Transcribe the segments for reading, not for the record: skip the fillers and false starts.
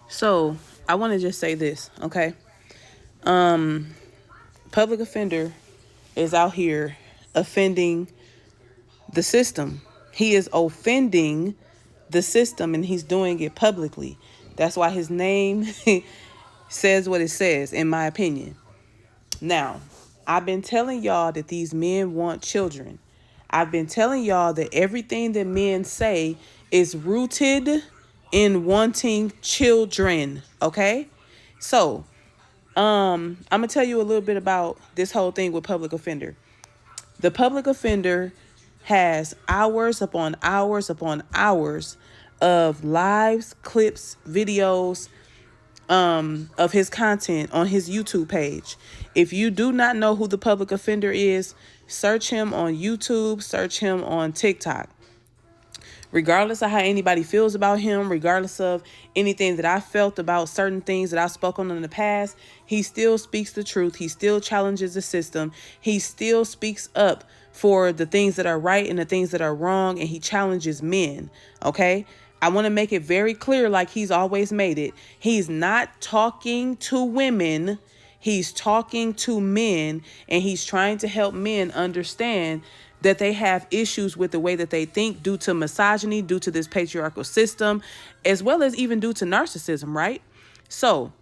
So I want to just say this, okay? Public offender is out here offending the system. He is offending the system and he's doing it publicly. That's why his name says what it says, in my opinion. Now, I've been telling y'all that these men want children. I've been telling y'all that everything that men say is rooted in wanting children, okay? So, I'm gonna tell you a little bit about this whole thing with public offender. The public offender has hours upon hours upon hours of lives, clips, videos, of his content on his YouTube page. If you do not know who the public offender is, search him on YouTube, search him on TikTok. Regardless of how anybody feels about him, regardless of anything that I felt about certain things that I've spoken on in the past, he still speaks the truth. He still challenges the system. He still speaks up for the things that are right and the things that are wrong, and he challenges men, okay? I want to make it very clear, like he's always made it. He's not talking to women. He's talking to men, and he's trying to help men understand that they have issues with the way that they think due to misogyny, due to this patriarchal system, as well as even due to narcissism, right? So,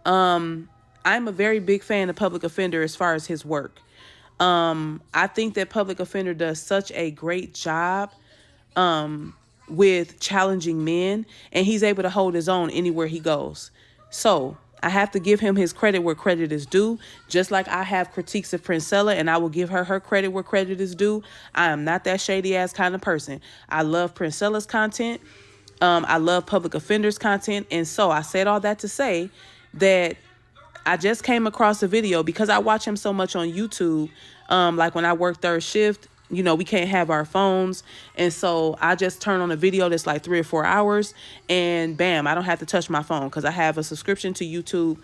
I'm a very big fan of Public Offender as far as his work. I think that Public Offender does such a great job with challenging men, and he's able to hold his own anywhere he goes. So I have to give him his credit where credit is due, just like I have critiques of Princella, and I will give her credit where credit is due. I am not that shady ass kind of person. I love Princella's content. I love Public Offender's content. And so I said all that to say that I just came across a video because I watch him so much on YouTube. Like when I work third shift, we can't have our phones. And so I just turn on a video that's like 3 or 4 hours and bam, I don't have to touch my phone because I have a subscription to YouTube,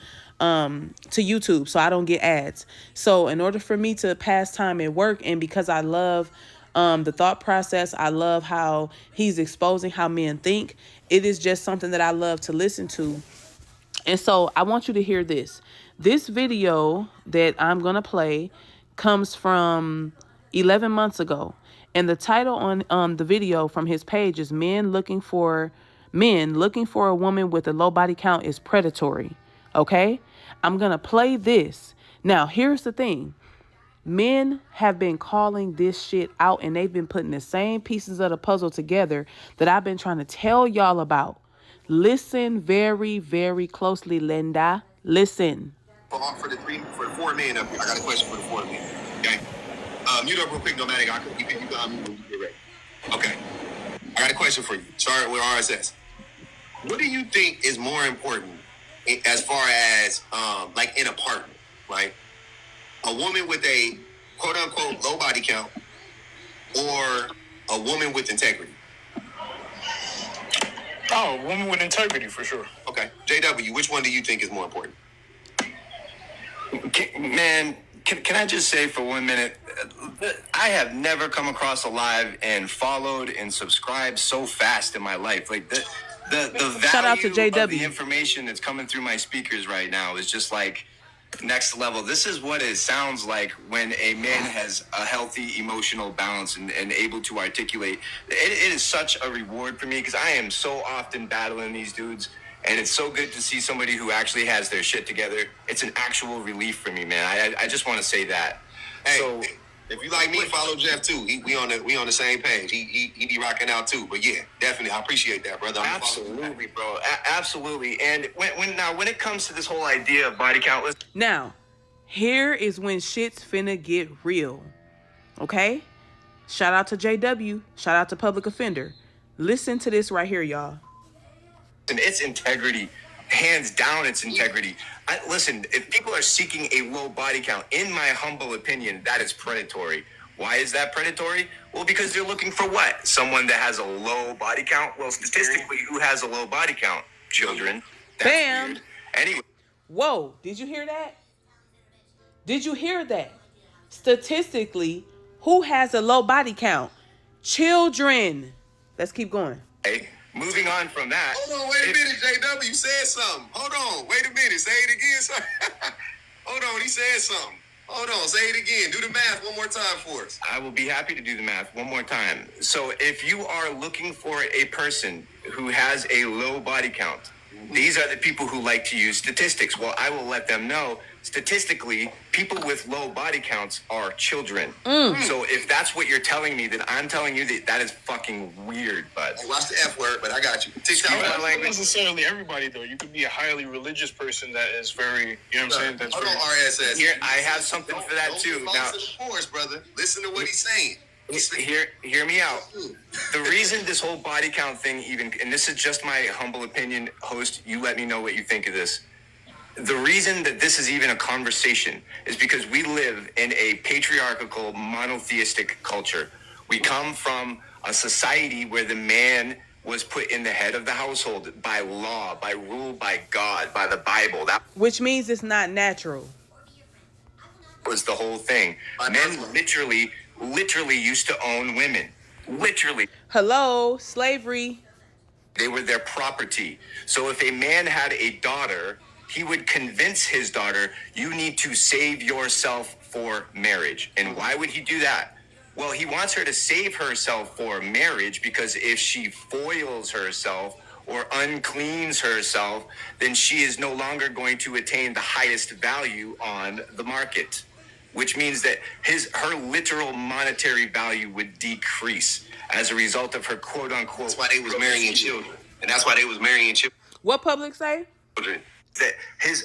so I don't get ads. So in order for me to pass time at work, and because I love the thought process, I love how he's exposing how men think. It is just something that I love to listen to. And so I want you to hear this. This video that I'm going to play comes from 11 months ago. And the title on the video from his page is Men looking for a woman with a low body count is predatory. Okay? I'm going to play this. Now, here's the thing. Men have been calling this shit out, and they've been putting the same pieces of the puzzle together that I've been trying to tell y'all about. Listen very, very closely, Linda. Listen. For the four men up here, I got a question for the four men. Okay. Mute up real quick, Nomadic. You can when you get ready. Okay. I got a question for you. Start with RSS. What do you think is more important as far as like in a partner, right? A woman with a quote unquote low body count or a woman with integrity? Oh, a woman with integrity for sure. Okay. JW, which one do you think is more important? Can I just say for 1 minute, I have never come across a live and followed and subscribed so fast in my life. Like the value Shout out to JW. of the information that's coming through my speakers right now is just like next level. This is what it sounds like when a man has a healthy emotional balance and able to articulate. It is such a reward for me because I am so often battling these dudes. And it's so good to see somebody who actually has their shit together. It's an actual relief for me, man. I just want to say that. Hey, so if you like me, follow Jeff too. We on the same page. He be rocking out too. But yeah, definitely, I appreciate that, brother. Absolutely, bro. Absolutely. And when it comes to this whole idea of body count, now, here is when shit's finna get real. Okay? Shout out to JW. Shout out to Public Offender. Listen to this right here, y'all. And it's integrity, hands down, it's integrity. Listen, if people are seeking a low body count, in my humble opinion, that is predatory. Why is that predatory? Well, because they're looking for what? Someone that has a low body count? Well, statistically, who has a low body count? Children. That's Bam. Weird. Anyway. Whoa, did you hear that? Did you hear that? Statistically, who has a low body count? Children. Let's keep going. Hey. moving on from that. Hold on, wait a minute, JW. You said something. Hold on, wait a minute. Say it again, sir. Hold on, he said something. Hold on, say it again. Do the math one more time for us. I will be happy to do the math one more time. So if you are looking for a person who has a low body count, these are the people who like to use statistics. Well, I will let them know, statistically, people with low body counts are children. So if that's what you're telling me, then I'm telling you that is fucking weird, bud. Hey, watch the F word, but I got you. TikTok. Not necessarily everybody, though. You could be a highly religious person that is very, you know what I'm saying? That's Hold very... on, RSS. Here, I have something for that too. Don't Now, to the force, brother. Listen to what he's saying. hear me out. The reason this whole body count thing even, and this is just my humble opinion, host, you let me know what you think of this. The reason that this is even a conversation is because we live in a patriarchal, monotheistic culture. We come from a society where the man was put in the head of the household by law, by rule, by God, by the Bible. That Which means it's not natural. was the whole thing. Men literally used to own women. Literally. Hello, slavery. They were their property. So if a man had a daughter, he would convince his daughter, you need to save yourself for marriage. And why would he do that? Well, he wants her to save herself for marriage because if she foils herself or uncleans herself, then she is no longer going to attain the highest value on the market, which means that her literal monetary value would decrease as a result of her quote unquote. That's why they was marrying children. And that's why they was marrying children. What public say? That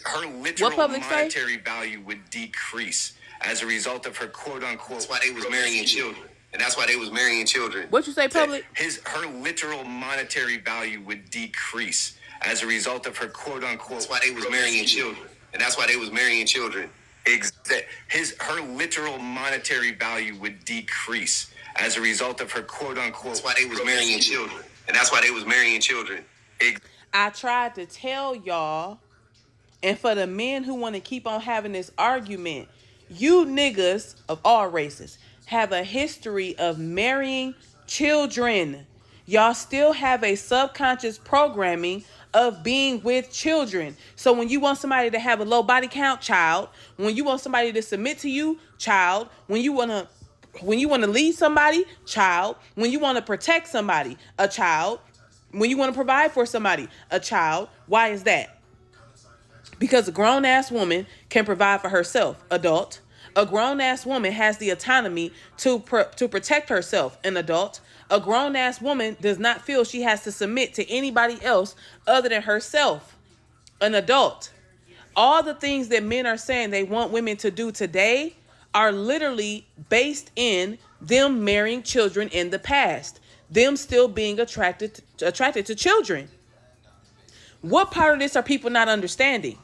her literal public say? monetary value would decrease as a result of her quote unquote. That's why they was marrying children. And that's why they was marrying children. What you say, public? Her literal monetary value would decrease as a result of her quote unquote. That's why they was marrying children. And that's why they was marrying children. Her literal monetary value would decrease as a result of her quote unquote. That's why they was marrying children. And that's why they was marrying children. I tried to tell y'all, and for the men who want to keep on having this argument, you niggas of all races have a history of marrying children. Y'all still have a subconscious programming of being with children. So when you want somebody to have a low body count, child, when you want somebody to submit to you, child, when you want to lead somebody, child, when you want to protect somebody, a child, when you want to provide for somebody, a child. Why is that? Because a grown-ass woman can provide for herself, adult. A grown-ass woman has the autonomy to protect herself, an adult. A grown-ass woman does not feel she has to submit to anybody else other than herself, an adult. All the things that men are saying they want women to do today are literally based in them marrying children in the past, them still being attracted to children. What part of this are people not understanding?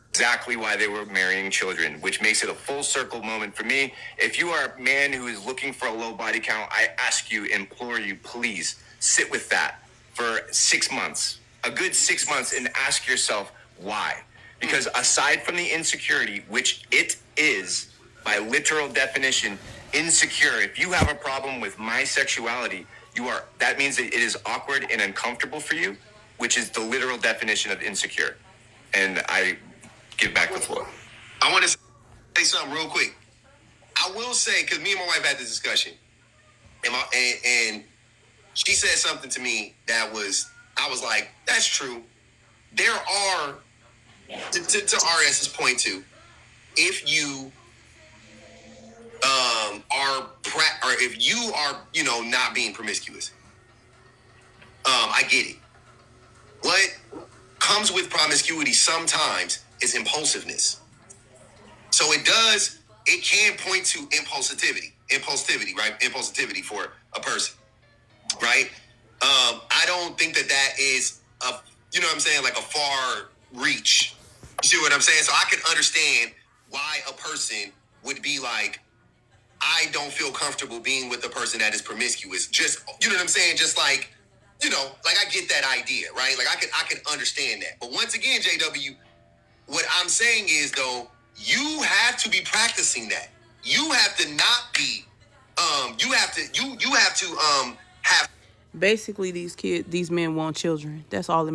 Exactly why they were marrying children, which makes it a full circle moment for me. If you are a man who is looking for a low body count, I ask you, implore you, please sit with that for 6 months, a good 6 months, and ask yourself why. Because aside from the insecurity, which it is by literal definition, insecure, if you have a problem with my sexuality, that means that it is awkward and uncomfortable for you, which is the literal definition of insecure. And I give back the floor. I want to say something real quick. I will say, because me and my wife had this discussion, and she said something to me that I was like, that's true. There are, to RS's point too, if you if you are, not being promiscuous, I get it. What comes with promiscuity sometimes is impulsiveness. So it can point to impulsivity, right? Impulsivity for a person, right? I don't think that is like a far reach. You see what I'm saying? So I can understand why a person would be like, I don't feel comfortable being with a person that is promiscuous. Just, you know what I'm saying? Just like, I get that idea, right? Like I can understand that. But once again, JW, what I'm saying is, though, you have to be practicing that. You have to not be, you have to have. Basically, these men want children. That's all it